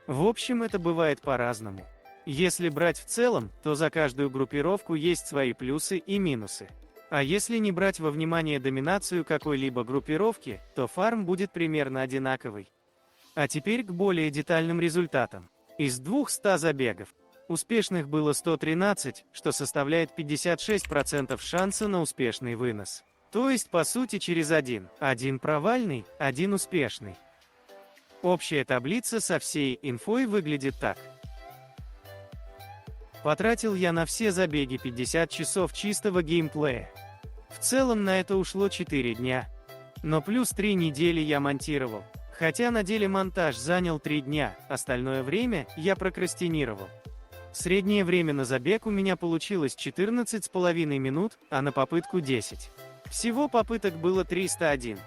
В общем, это бывает по-разному. Если брать в целом, то за каждую группировку есть свои плюсы и минусы. А если не брать во внимание доминацию какой-либо группировки, то фарм будет примерно одинаковый. А теперь к более детальным результатам. Из 200 забегов успешных было 113, что составляет 56% шанса на успешный вынос. То есть, по сути, через один провальный, один успешный. Общая таблица со всей инфой выглядит так. Потратил я на все забеги 50 часов чистого геймплея. В целом на это ушло 4 дня. Но плюс 3 недели я монтировал. Хотя на деле монтаж занял 3 дня, остальное время я прокрастинировал. Среднее время на забег у меня получилось 14,5 минут, а на попытку 10. Всего попыток было 301.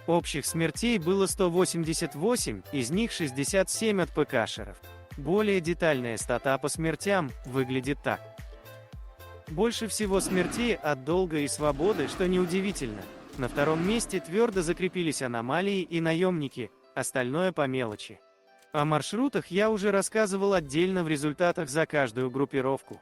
Общих смертей было 188, из них 67 от ПКшеров. Более детальная стата по смертям выглядит так. Больше всего смертей от долга и свободы, что неудивительно. На втором месте твердо закрепились аномалии и наемники, остальное по мелочи. О маршрутах я уже рассказывал отдельно в результатах за каждую группировку.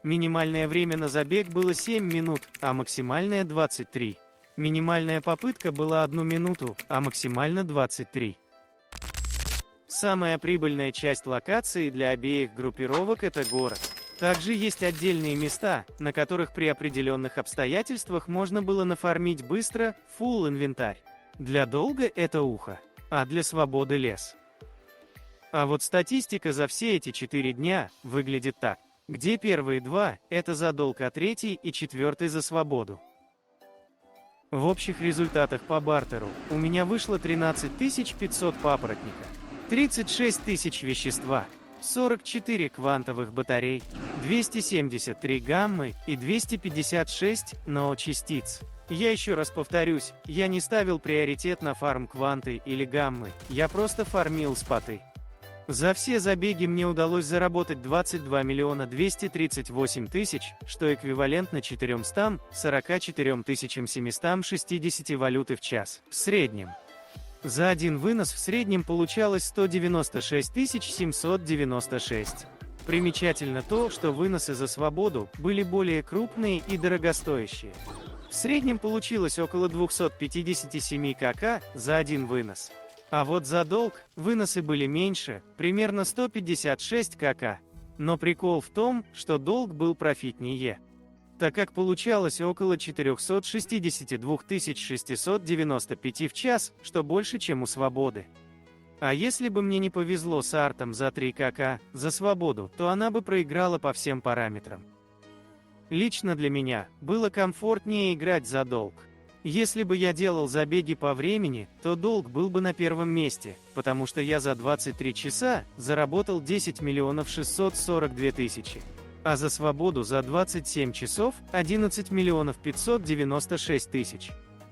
Минимальное время на забег было 7 минут, а максимальное 23. Минимальная попытка была 1 минуту, а максимально 23. Самая прибыльная часть локации для обеих группировок – это город. Также есть отдельные места, на которых при определенных обстоятельствах можно было нафармить быстро фулл инвентарь. Для долга это ухо, а для свободы лес. А вот статистика за все эти 4 дня выглядит так. Где первые 2 – это за долг, а 3 и 4 за свободу. В общих результатах по бартеру у меня вышло 13 500 папоротника, 36 тысяч вещества, 44 квантовых батарей, 273 гаммы и 256 НО-частиц. Я еще раз повторюсь, я не ставил приоритет на фарм кванты или гаммы, я просто фармил споты. За все забеги мне удалось заработать 22 238 000, что эквивалентно 444 760 валюты в час, в среднем. За один вынос в среднем получалось 196 796. Примечательно то, что выносы за свободу были более крупные и дорогостоящие. В среднем получилось около 257 кк за один вынос. А вот за долг выносы были меньше, примерно 156 кк. Но прикол в том, что долг был профитнее, так как получалось около 462 695 в час, что больше, чем у свободы. А если бы мне не повезло с артом за 3 кк за свободу, то она бы проиграла по всем параметрам. Лично для меня было комфортнее играть за долг. Если бы я делал забеги по времени, то долг был бы на первом месте, потому что я за 23 часа заработал 10 642 000. А за свободу за 27 часов 11 596 000.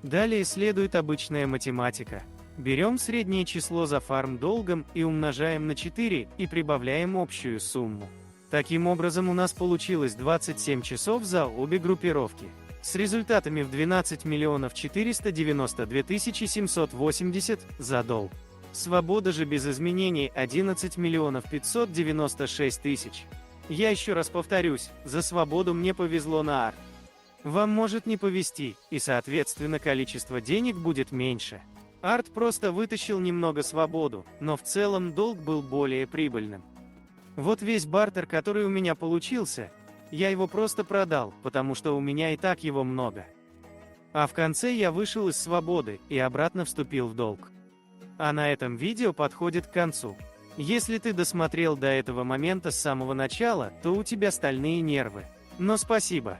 Далее следует обычная математика. Берем среднее число за фарм долгом и умножаем на 4 и прибавляем общую сумму. Таким образом у нас получилось 27 часов за обе группировки. С результатами в 12 492 780 за долг. Свобода же без изменений 11 596 000. Я еще раз повторюсь, за свободу мне повезло на арт. Вам может не повезти, и соответственно количество денег будет меньше. Арт просто вытащил немного свободу, но в целом долг был более прибыльным. Вот весь бартер, который у меня получился, я его просто продал, потому что у меня и так его много. А в конце я вышел из свободы и обратно вступил в долг. А на этом видео подходит к концу. Если ты досмотрел до этого момента с самого начала, то у тебя стальные нервы. Но спасибо,